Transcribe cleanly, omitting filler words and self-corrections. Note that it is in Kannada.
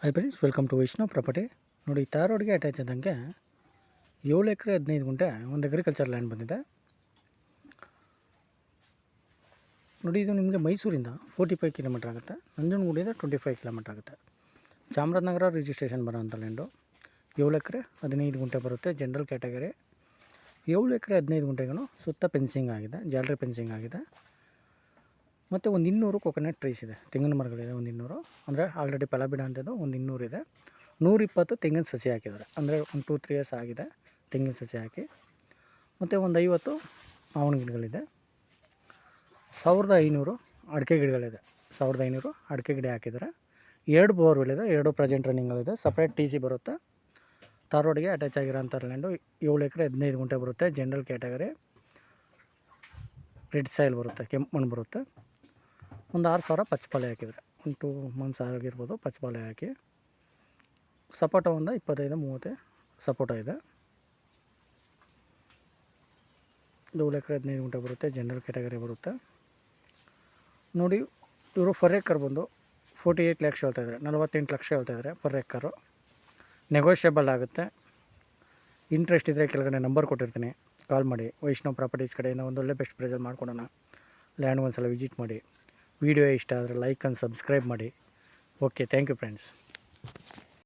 Hi friends, welcome to Vaishnav property. ನೋಡಿ, ರೋಡ್ಗೆ ಅಟ್ಯಾಚ್ ಆದಂಗೆ 7 ಎಕರೆ 15 ಗುಂಟೆ ಒಂದು ಅಗ್ರಿಕಲ್ಚರ್ ಲ್ಯಾಂಡ್ ಬಂದಿದೆ. ನೋಡಿ, ಇದು ನಿಮಗೆ ಮೈಸೂರಿಂದ 45 ಕಿಲೋಮೀಟ್ರ್ ಆಗುತ್ತೆ. ನಂಜನಗೂಡಿಂದ 25 ಕಿಲೋಮೀಟ್ರ್ ಆಗುತ್ತೆ. ಚಾಮರಾಜನಗರ ರಿಜಿಸ್ಟ್ರೇಷನ್ ಬರೋಂಥ ಲ್ಯಾಂಡು. 7 ಎಕರೆ 15 ಗುಂಟೆ ಬರುತ್ತೆ, ಜನರಲ್ ಕ್ಯಾಟಗರಿ. 7 ಎಕರೆ 15 ಗುಂಟೆಗೂ ಸುತ್ತ ಫೆನ್ಸಿಂಗ್ ಆಗಿದೆ, ಜಾಲರಿ ಫೆನ್ಸಿಂಗ್ ಆಗಿದೆ. ಮತ್ತು ಒಂದು 200 ಕೊಕೊನಟ್ ಟ್ರೀಸ್ ಇದೆ, ತೆಂಗಿನ ಮರಗಳಿದೆ. ಒಂದು 200 ಅಂದರೆ ಆಲ್ರೆಡಿ ಫಲ ಬಿಡೋ ಅಂಥದ್ದು ಒಂದು 200 ಇದೆ. 120 ತೆಂಗಿನ ಸಸಿ ಹಾಕಿದ್ದಾರೆ, ಅಂದರೆ ಒಂದು 2-3 ಇಯರ್ಸ್ ಆಗಿದೆ ತೆಂಗಿನ ಸಸಿ ಹಾಕಿ. ಮತ್ತು ಒಂದು 50 ಮಾವಿನ ಗಿಡಗಳಿದೆ. 1500 ಅಡಿಕೆ ಗಿಡಗಳಿದೆ. 1500 ಅಡಿಕೆ ಗಿಡ ಹಾಕಿದ್ದಾರೆ. 2 ಬೋರ್ವೆಲ್ ಇದೆ, 2 ಪ್ರೆಸೆಂಟ್ ರನ್ನಿಂಗ್ಗಳಿದೆ. ಸಪ್ರೇಟ್ TC ಬರುತ್ತೆ. ರೋಡ್ಗೆ ಅಟ್ಯಾಚ್ ಆಗಿರೋಂಥ ಲ್ಯಾಂಡು. 7 ಎಕರೆ 15 ಗುಂಟೆ ಬರುತ್ತೆ, ಜನರಲ್ ಕ್ಯಾಟಗರಿ. ರೆಡ್ ಸಾಯಿಲ್ ಬರುತ್ತೆ, ಕೆಂಪು ಮಣ್ಣು ಬರುತ್ತೆ. ಒಂದು 6000 ಪಚ್ಚಪಾಲೆ ಹಾಕಿದರೆ, ಒಂದು 2 ಮಂತ್ಸ್ ಆಗಿರ್ಬೋದು ಪಚ್ಚಪಾಲೆ ಹಾಕಿ. ಸಪೋಟ ಒಂದು 25-30 ಸಪೋಟ ಇದೆ. 7 ಎಕರೆ 15 ಗುಂಟೆ ಬರುತ್ತೆ, ಜನರಲ್ ಕ್ಯಾಟಗರಿ ಬರುತ್ತೆ. ನೋಡಿ, ಇವರು ಪರ್ ಎಕರ್ ಬಂದು 48 ಲಕ್ಷ ಹೇಳ್ತಾಯಿದ್ದಾರೆ, 48 ಲಕ್ಷ ಹೇಳ್ತಾಯಿದ್ದಾರೆ ಪರ್ ಎಕ್ಕರು. ನೆಗೋಷಿಯಬಲ್ ಆಗುತ್ತೆ. ಇಂಟ್ರೆಸ್ಟ್ ಇದ್ದರೆ ಕೆಳಗಡೆ ನಂಬರ್ ಕೊಟ್ಟಿರ್ತೀನಿ, ಕಾಲ್ ಮಾಡಿ. ವೈಷ್ಣವ್ ಪ್ರಾಪರ್ಟೀಸ್ ಕಡೆಯಿಂದ ಒಂದೊಳ್ಳೆ ಬೆಸ್ಟ್ ಪ್ರೈಸಲ್ಲಿ ಮಾಡ್ಕೊಡೋಣ. ಲ್ಯಾಂಡ್ ಒಂದು ಸಲ ವಿಸಿಟ್ ಮಾಡಿ. ವಿಡಿಯೋ ಇಷ್ಟ ಆದರೆ ಲೈಕ್ ಆ್ಯಂಡ್ ಸಬ್ಸ್ಕ್ರೈಬ್ ಮಾಡಿ. Okay, thank you friends.